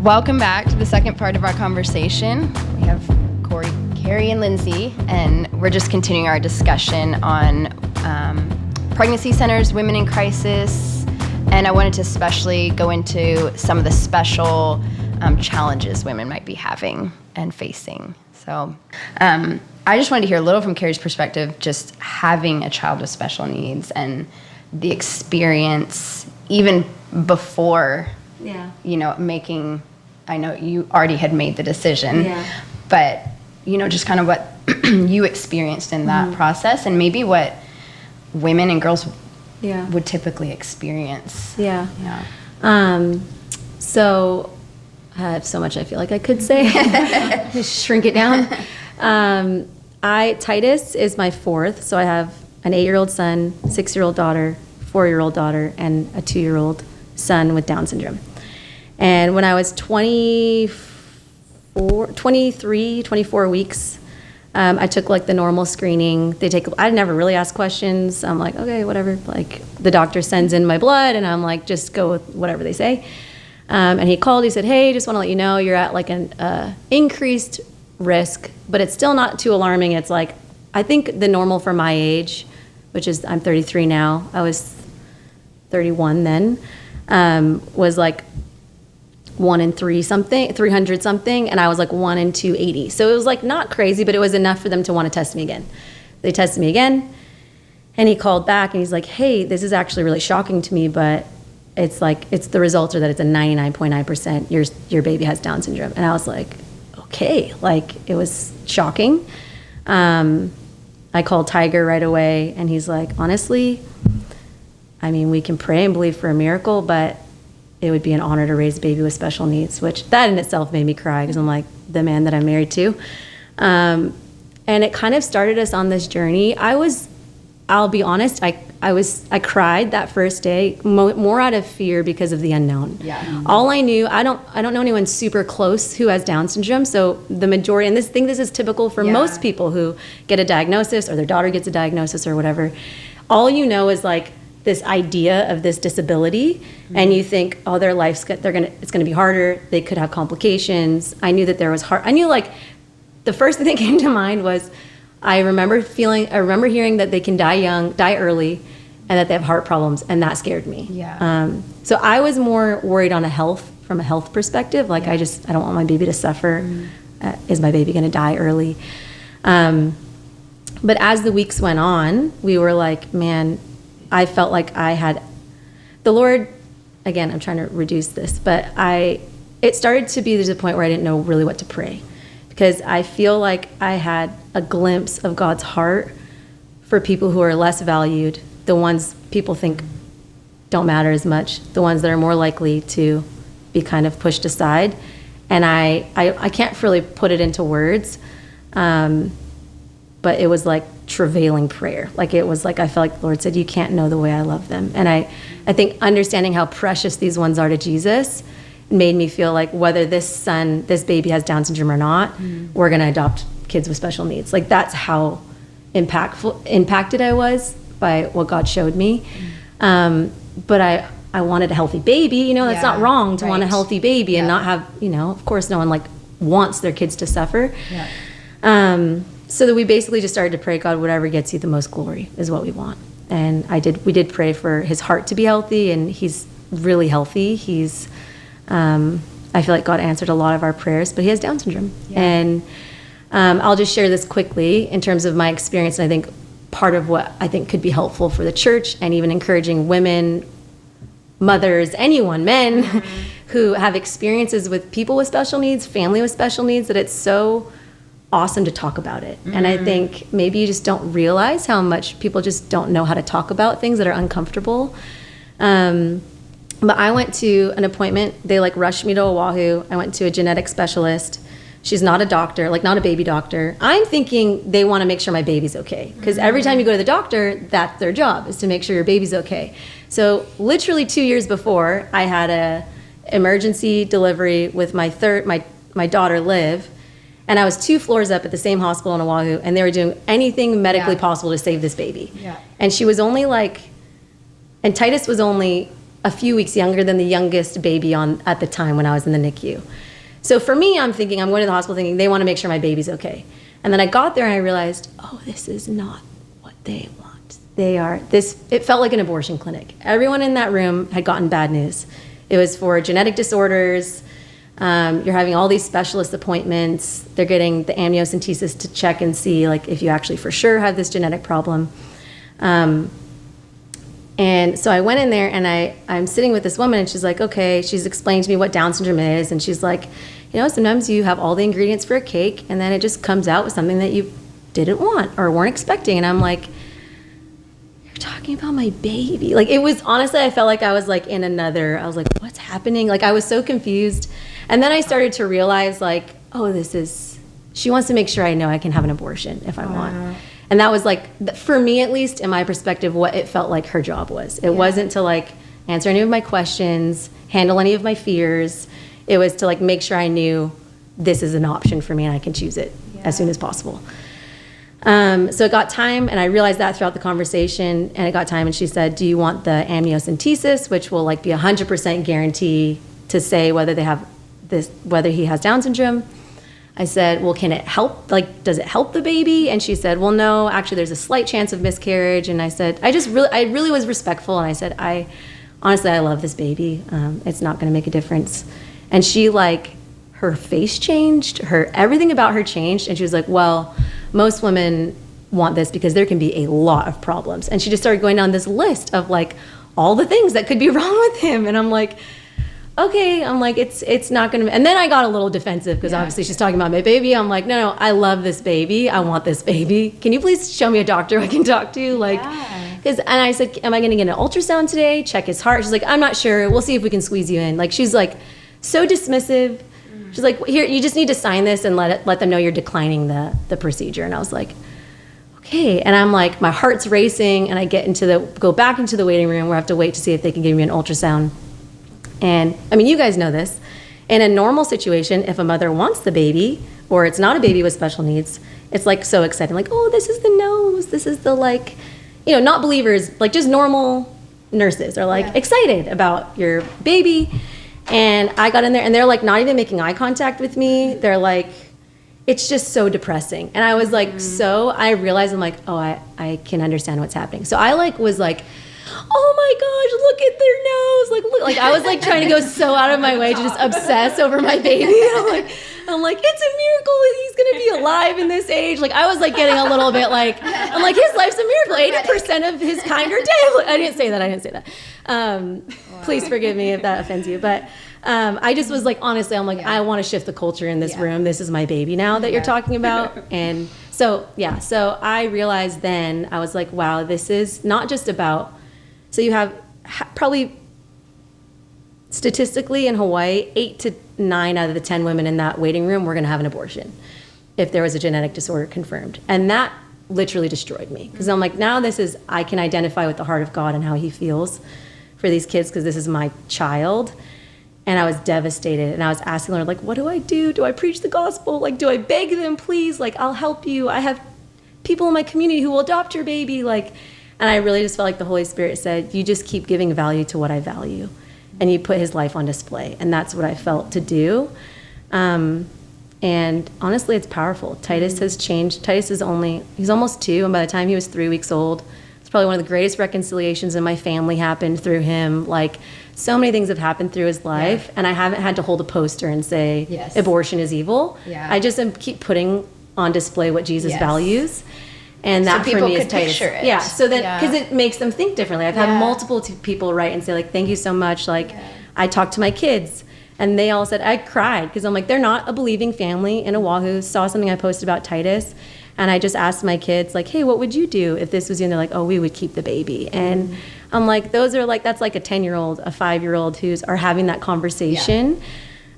Welcome back to the second part of our conversation. We have Corrie, Carrie, and Lindsey, and we're just continuing our discussion on pregnancy centers, women in crisis, and I wanted to especially go into some of the special challenges women might be having and facing. So I just wanted to hear a little from Carrie's perspective, just having a child with special needs and the experience even before, making, I know you already had made the decision, but, just kind of what you experienced in that process and maybe what women and girls would typically experience. So I have so much I feel like I could say. Just shrink it down. Titus is my fourth, so I have an 8-year-old son, 6-year-old daughter, 4-year-old daughter, and a 2-year-old son with Down syndrome. And when I was 24 weeks, I took like the normal screening. I never really asked questions. I'm like, okay, whatever. Like the doctor sends in my blood and I'm like, just go with whatever they say. And he called, he said, hey, just want to let you know you're at like an increased risk, but it's still not too alarming. It's like, I think the normal for my age, which is I'm 33 now, I was 31 then, was like 1 in 300 something, and I was like 1 in 280. So it was like not crazy, but it was enough for them to want to test me again. They tested me again, and he called back and he's like, hey, this is actually really shocking to me, but it's the results are that it's a 99.9% your baby has Down syndrome. And I was like, okay, like it was shocking. I called Tiger right away and he's like, honestly, I mean, we can pray and believe for a miracle, but it would be an honor to raise a baby with special needs, which that in itself made me cry because I'm like the man that I'm married to. And it kind of started us on this journey. I'll be honest, I cried that first day more out of fear because of the unknown. All I knew, I don't know anyone super close who has Down syndrome. So the majority, and this is typical for most people who get a diagnosis or their daughter gets a diagnosis or whatever. All you know is like this idea of this disability, and you think, oh, their life's it's gonna be harder. They could have complications. I knew that there was I knew like the first thing that came to mind was I remember hearing that they can die early, and that they have heart problems, and that scared me. So I was more worried from a health perspective. Like I don't want my baby to suffer. Is my baby gonna die early? But as the weeks went on, we were like, man, I felt like I had the Lord, again, I'm trying to reduce this, but it started to be to the point where I didn't know really what to pray, because I feel like I had a glimpse of God's heart for people who are less valued, the ones people think don't matter as much, the ones that are more likely to be kind of pushed aside. And I can't really put it into words, but it was like travailing prayer. Like it was like I felt like the Lord said, you can't know the way I love them. And I think understanding how precious these ones are to Jesus made me feel like whether this baby has Down syndrome or not, we're going to adopt kids with special needs. Like that's how impacted I was by what God showed me. But I wanted a healthy baby. That's not wrong to want a healthy baby and not have, of course no one like wants their kids to suffer. So that we basically just started to pray, God, whatever gets you the most glory is what we want. And we did pray for his heart to be healthy, and he's really healthy. He's, I feel like God answered a lot of our prayers, but he has Down syndrome. And I'll just share this quickly in terms of my experience. And I think part of what I think could be helpful for the church and even encouraging women, mothers, anyone, men who have experiences with people with special needs, family with special needs, that it's so awesome to talk about it. And I think maybe you just don't realize how much people just don't know how to talk about things that are uncomfortable. But I went to an appointment. They like rushed me to Oahu. I went to a genetic specialist. She's not a doctor, like not a baby doctor. I'm thinking they want to make sure my baby's okay, because every time you go to the doctor, that's their job, is to make sure your baby's okay. So literally 2 years before, I had a emergency delivery with my daughter Liv. And I was 2 floors up at the same hospital in Oahu, and they were doing anything medically possible to save this baby. And she was only and Titus was only a few weeks younger than the youngest baby at the time when I was in the NICU. So for me, I'm going to the hospital thinking they want to make sure my baby's okay. And then I got there and I realized, oh, this is not what they want. It felt like an abortion clinic. Everyone in that room had gotten bad news. It was for genetic disorders. You're having all these specialist appointments. They're getting the amniocentesis to check and see like if you actually for sure have this genetic problem. And so I went in there and I'm sitting with this woman and she's like, okay, she's explaining to me what Down syndrome is. And she's like, sometimes you have all the ingredients for a cake and then it just comes out with something that you didn't want or weren't expecting. And I'm like, you're talking about my baby. Like, it was, honestly, I felt like I was like I was like, what's happening? Like, I was so confused. And then I started to realize like, oh, she wants to make sure I know I can have an abortion if I want. And that was like, for me at least, in my perspective, what it felt like her job was. It wasn't to like answer any of my questions, handle any of my fears. It was to like make sure I knew this is an option for me and I can choose it as soon as possible. So it got time, and I realized that throughout the conversation, and it got time, and she said, do you want the amniocentesis, which will like be 100% guarantee to say whether whether he has Down syndrome? I said, well, can it help? Like, does it help the baby? And she said, well, no, actually there's a slight chance of miscarriage. And I said, I really was respectful. And I said, honestly, I love this baby. It's not going to make a difference. And she her face changed, everything about her changed. And she was like, well, most women want this because there can be a lot of problems. And she just started going down this list of like all the things that could be wrong with him. And I'm like, okay, it's not gonna, and then I got a little defensive because obviously she's talking about my baby. I'm like, no, I love this baby. I want this baby. Can you please show me a doctor I can talk to? And I said, am I gonna get an ultrasound today? Check his heart. She's like, I'm not sure. We'll see if we can squeeze you in. Like, she's like so dismissive. She's like, here, you just need to sign this and let them know you're declining the procedure. And I was like, okay. And I'm like, my heart's racing, and I go back into the waiting room where I have to wait to see if they can give me an ultrasound. And I mean, you guys know this. In a normal situation, if a mother wants the baby, or it's not a baby with special needs, it's like so exciting. Like, oh, this is the nose. This is the not believers, like just normal nurses are like excited about your baby. And I got in there and they're like not even making eye contact with me. They're like, it's just so depressing. And I was like, I realized I'm like, oh, I can understand what's happening. So I was like, oh my gosh, look at their nose. Look, I was trying to go so out of my way to just obsess over my baby. And I'm like, it's a miracle that he's going to be alive in this age. I was getting a little bit I'm like, his life's a miracle. 80% of his kind are dead. I didn't say that. Please forgive me if that offends you. But I just was honestly, I'm I want to shift the culture in this room. This is my baby now that you're talking about. And so I realized then, I was like, wow, this is not just about, so you have probably statistically in Hawaii, 8 to 9 out of the 10 women in that waiting room were going to have an abortion if there was a genetic disorder confirmed. And that literally destroyed me, because I'm like, now I can identify with the heart of God and how he feels for these kids, because this is my child. And I was devastated, and I was asking the Lord, what do I do? Do I preach the gospel? Do I beg them, please? I'll help you. I have people in my community who will adopt your baby. And I really just felt like the Holy Spirit said, you just keep giving value to what I value. And you put his life on display. And that's what I felt to do. And honestly, it's powerful. Titus has changed. Titus he's almost 2. And by the time he was 3 weeks old, it's probably one of the greatest reconciliations in my family happened through him. So many things have happened through his life. And I haven't had to hold a poster and say, abortion is evil. Yeah. I just keep putting on display what Jesus values. And that for me is Titus. Yeah, so that, because it makes them think differently. I've had multiple people write and say, thank you so much. I talked to my kids, and they all said, I cried, because I'm they're not a believing family in Oahu, saw something I posted about Titus, and I just asked my kids, hey, what would you do if this was you? And they're like, oh, we would keep the baby. And I'm those are that's a 10-year-old, a 5-year-old are having that conversation.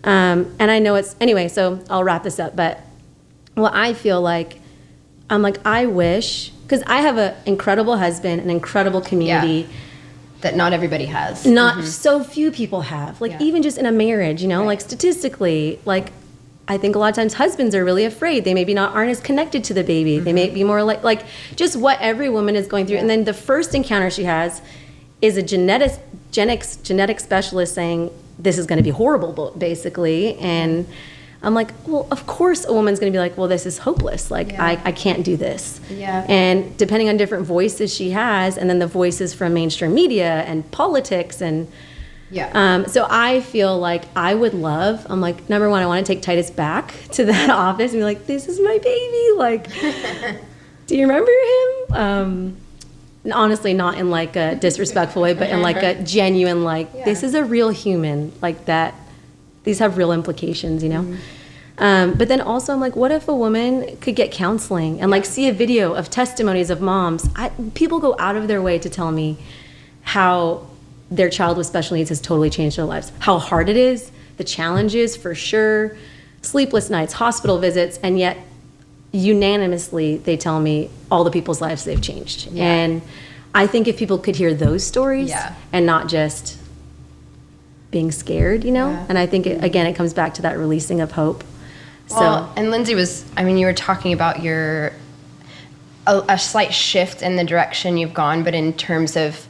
And I know anyway, so I'll wrap this up, but what I feel I'm I wish, because I have an incredible husband, an incredible community. That not everybody has. Not so few people have. Even just in a marriage, statistically, I think a lot of times husbands are really afraid. They maybe aren't as connected to the baby. They may be more just what every woman is going through. And then the first encounter she has is a genetic specialists saying this is going to be horrible, basically. And I'm like, well, of course a woman's going to be like, well, this is hopeless. Like, I can't do this. Yeah. And depending on different voices she has, and then the voices from mainstream media and politics and so I feel like I would love, I'm like, number one, I want to take Titus back to that office and be like, this is my baby. Like, do you remember him? Honestly, not in like a disrespectful way, but in like a genuine, like, this is a real human, like that. These have real implications, you know? Mm-hmm. But then also I'm like, what if a woman could get counseling and like see a video of testimonies of moms? People go out of their way to tell me how their child with special needs has totally changed their lives, how hard it is, the challenges for sure, sleepless nights, hospital visits, and yet unanimously they tell me all the people's lives they've changed. And I think if people could hear those stories and not just being scared, you know? And I think, again, it comes back to that releasing of hope. Well, and Lindsey you were talking about a slight shift in the direction you've gone, but in terms of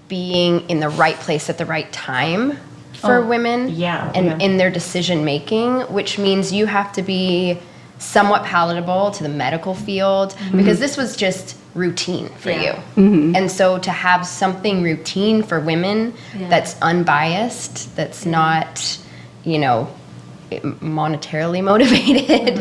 being in the right place at the right time for women in their decision making, which means you have to be somewhat palatable to the medical field, because this was just routine for you. And so to have something routine for women that's unbiased, that's not, you know, monetarily motivated.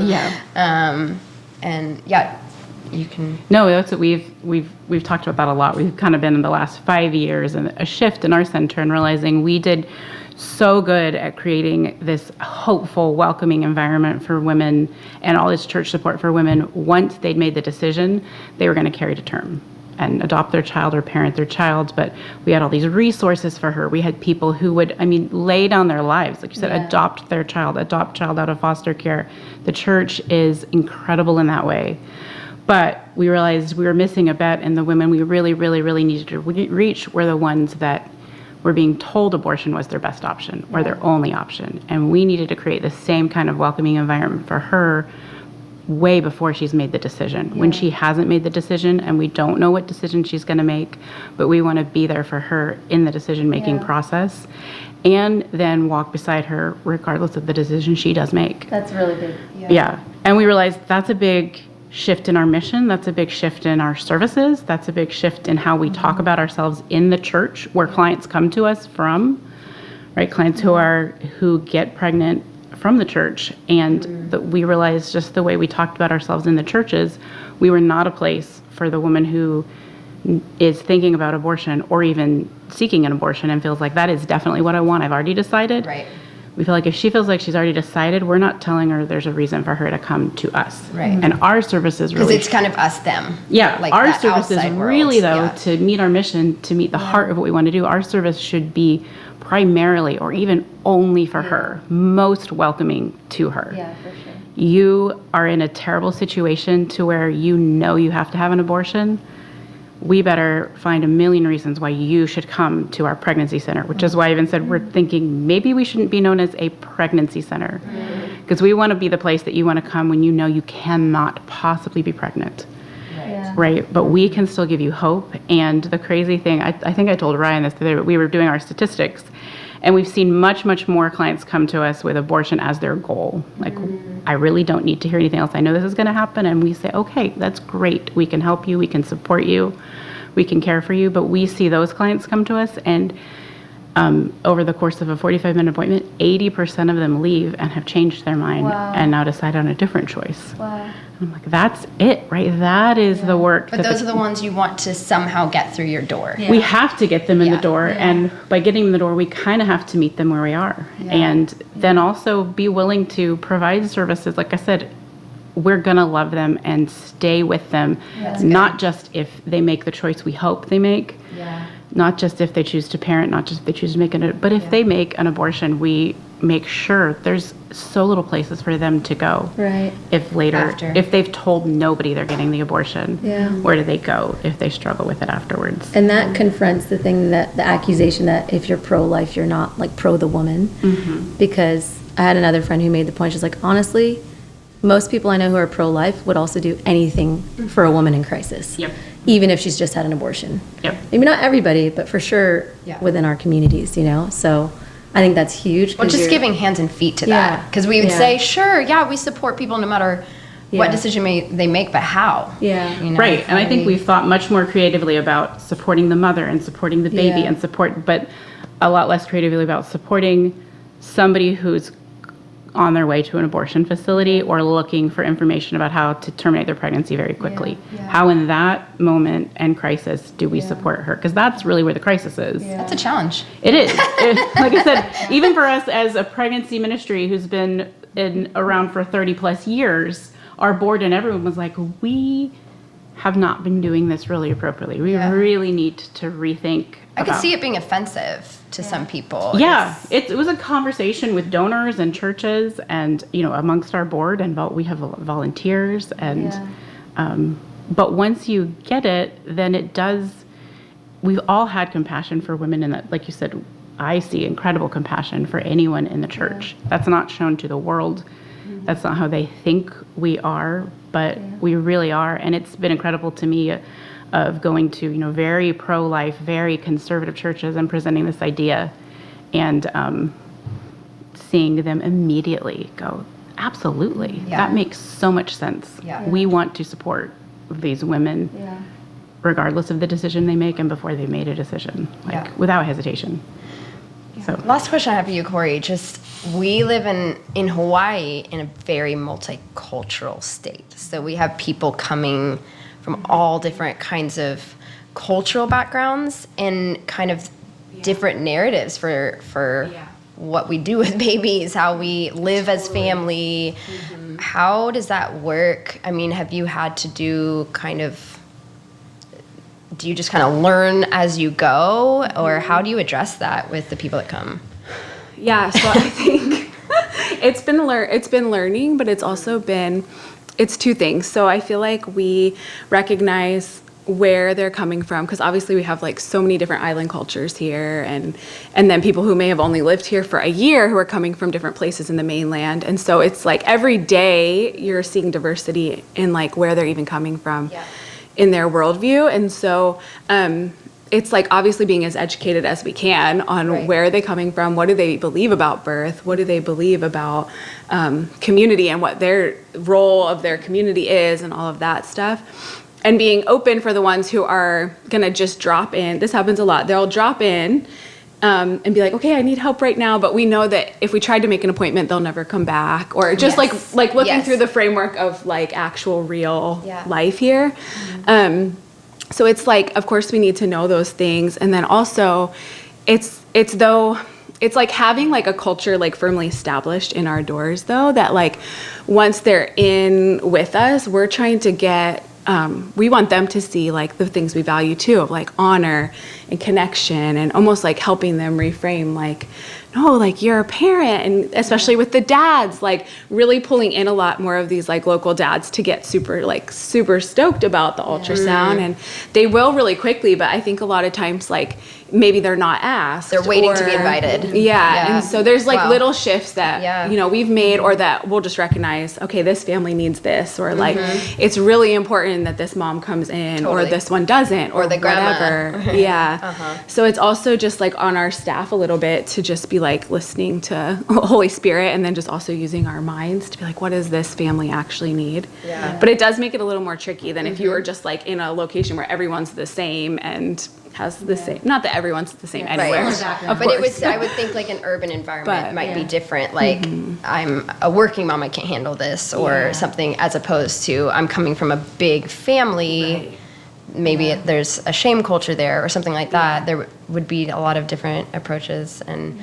You can. No, that's what we've talked about that a lot. We've kind of been in the last 5 years and a shift in our center and realizing we did so good at creating this hopeful, welcoming environment for women and all this church support for women. Once they'd made the decision, they were going to carry to term and adopt their child or parent their child. But we had all these resources for her. We had people who would, lay down their lives. Like you said, adopt child out of foster care. The church is incredible in that way. But we realized we were missing a bet, and the women we really, really, really needed to reach were the ones that were being told abortion was their best option or their only option. And we needed to create the same kind of welcoming environment for her way before she's made the decision. When she hasn't made the decision and we don't know what decision she's going to make, but we want to be there for her in the decision-making process and then walk beside her regardless of the decision she does make. That's really big. Yeah. And we realized that's a big shift in our mission. That's a big shift in our services. That's a big shift in how we talk about ourselves in the church, where clients come to us from, right? Clients who get pregnant from the church. And we realized just the way we talked about ourselves in the churches, we were not a place for the woman who is thinking about abortion or even seeking an abortion and feels like that is definitely what I want. I've already decided. Right. We feel like if she feels like she's already decided, we're not telling her there's a reason for her to come to us. Right. And our service is really... Because it's kind of us, them. Yeah. Like our that service is really, world. to meet our mission, to meet the heart of what we want to do. Our service should be primarily or even only for her, most welcoming to her. Yeah, for sure. You are in a terrible situation to where you know you have to have an abortion. We better find a million reasons why you should come to our pregnancy center, which is why I even said we're thinking maybe we shouldn't be known as a pregnancy center, because we want to be the place that you want to come when you know you cannot possibly be pregnant. Right? But we can still give you hope. And the crazy thing, I think I told Ryan this the other day, but we were doing our statistics, and we've seen much, much more clients come to us with abortion as their goal. Like, I really don't need to hear anything else. I know this is going to happen. And we say, okay, that's great. We can help you. We can support you. We can care for you. But we see those clients come to us, and over the course of a 45-minute appointment, 80% of them leave and have changed their mind and now decide on a different choice. Wow. I'm like, that's it, right? That is the work. But those are the ones you want to somehow get through your door. Yeah. We have to get them in the door. And by getting them in the door, we kind of have to meet them where we are. And then also be willing to provide services. Like I said, we're going to love them and stay with them. Not just if they make the choice we hope they make. Not just if they choose to parent, not just if they choose to make it, but if they make an abortion, we make sure there's so little places for them to go. Right. If if they've told nobody they're getting the abortion, where do they go if they struggle with it afterwards? And that confronts the thing that the accusation that if you're pro-life, you're not like pro the woman. Because I had another friend who made the point, she's like, honestly, most people I know who are pro-life would also do anything for a woman in crisis. even if she's just had an abortion. Yep. Maybe not everybody, but for sure Yeah. within our communities, you know? So I think that's huge. Well, just giving hands and feet to that. Yeah. Because we would Yeah. say, sure, yeah, we support people no matter what Yeah. decision they make, but how? Yeah. You know? Right, and I think we've thought much more creatively about supporting the mother and supporting the baby Yeah. but a lot less creatively about supporting somebody who's on their way to an abortion facility or looking for information about how to terminate their pregnancy very quickly. Yeah. How in that moment and crisis do we support her? Because that's really where the crisis is. That's a challenge. It is. Like I said, even for us as a pregnancy ministry who's been around for 30 plus years, our board and everyone was like, we have not been doing this really appropriately. We Yeah. really need to rethink. I could see it being offensive to some people. Yeah, it was a conversation with donors and churches, and amongst our board, and we have volunteers, and but once you get it, then it does. We've all had compassion for women, and that, like you said, I see incredible compassion for anyone in the church. That's not shown to the world. That's not how they think we are, but we really are, and it's been incredible to me. Of going to very pro-life, very conservative churches and presenting this idea, and seeing them immediately go, absolutely, that makes so much sense. Yeah. We want to support these women, regardless of the decision they make and before they made a decision, without hesitation. So Last question I have for you, Corrie. Just, we live in Hawaii in a very multicultural state. So we have people coming from all different kinds of cultural backgrounds and kind of different narratives for what we do with babies, how we live as family. How does that work? I mean, have you had to do you just kind of learn as you go, or how do you address that with the people that come? Yeah, so I think it's been learning, but it's also been, it's two things. So I feel like we recognize where they're coming from, because obviously we have like so many different island cultures here, and then people who may have only lived here for a year who are coming from different places in the mainland. And so it's like every day you're seeing diversity in like where they're even coming from in their worldview. And so it's like obviously being as educated as we can on where are they coming from, what do they believe about birth, what do they believe about community and what their role of their community is, and all of that stuff. And being open for the ones who are gonna just drop in. This happens a lot. They'll drop in and be like, okay, I need help right now, but we know that if we tried to make an appointment, they'll never come back. Or just like looking through the framework of like actual real life here. So it's like, of course, we need to know those things. And then also, it's like having like a culture like firmly established in our doors, though, that like once they're in with us, we're trying to get, we want them to see like the things we value too, of like honor and connection, and almost like helping them reframe like, no, like you're a parent, and especially with the dads, like really pulling in a lot more of these like local dads to get super stoked about the ultrasound, and they will really quickly, but I think a lot of times like maybe they're not asked. They're waiting to be invited. Yeah, and so there's like little shifts that we've made, or that we'll just recognize, okay, this family needs this, or like it's really important that this mom comes in, or this one doesn't, or the grandma. Whatever. So it's also just like on our staff a little bit to just be like listening to Holy Spirit, and then just also using our minds to be like, what does this family actually need? But it does make it a little more tricky than if you were just like in a location where everyone's the same and has the same, not that everyone's the same anywhere. But I would think like an urban environment might be different. Like I'm a working mom, I can't handle this, or something, as opposed to I'm coming from a big family. Maybe there's a shame culture there or something like that. There would be a lot of different approaches. And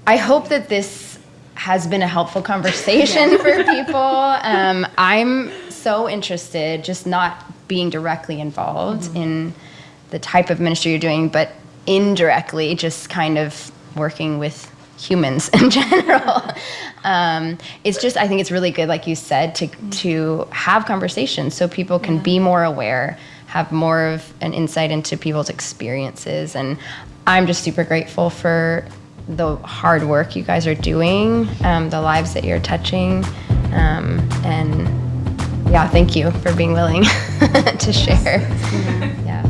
I hope that this has been a helpful conversation for people. I'm so interested, just not being directly involved in the type of ministry you're doing, but indirectly just kind of working with humans in general. It's just, I think it's really good, like you said, to have conversations so people can be more aware, have more of an insight into people's experiences. And I'm just super grateful for the hard work you guys are doing, the lives that you're touching. And yeah, thank you for being willing to share. Yeah.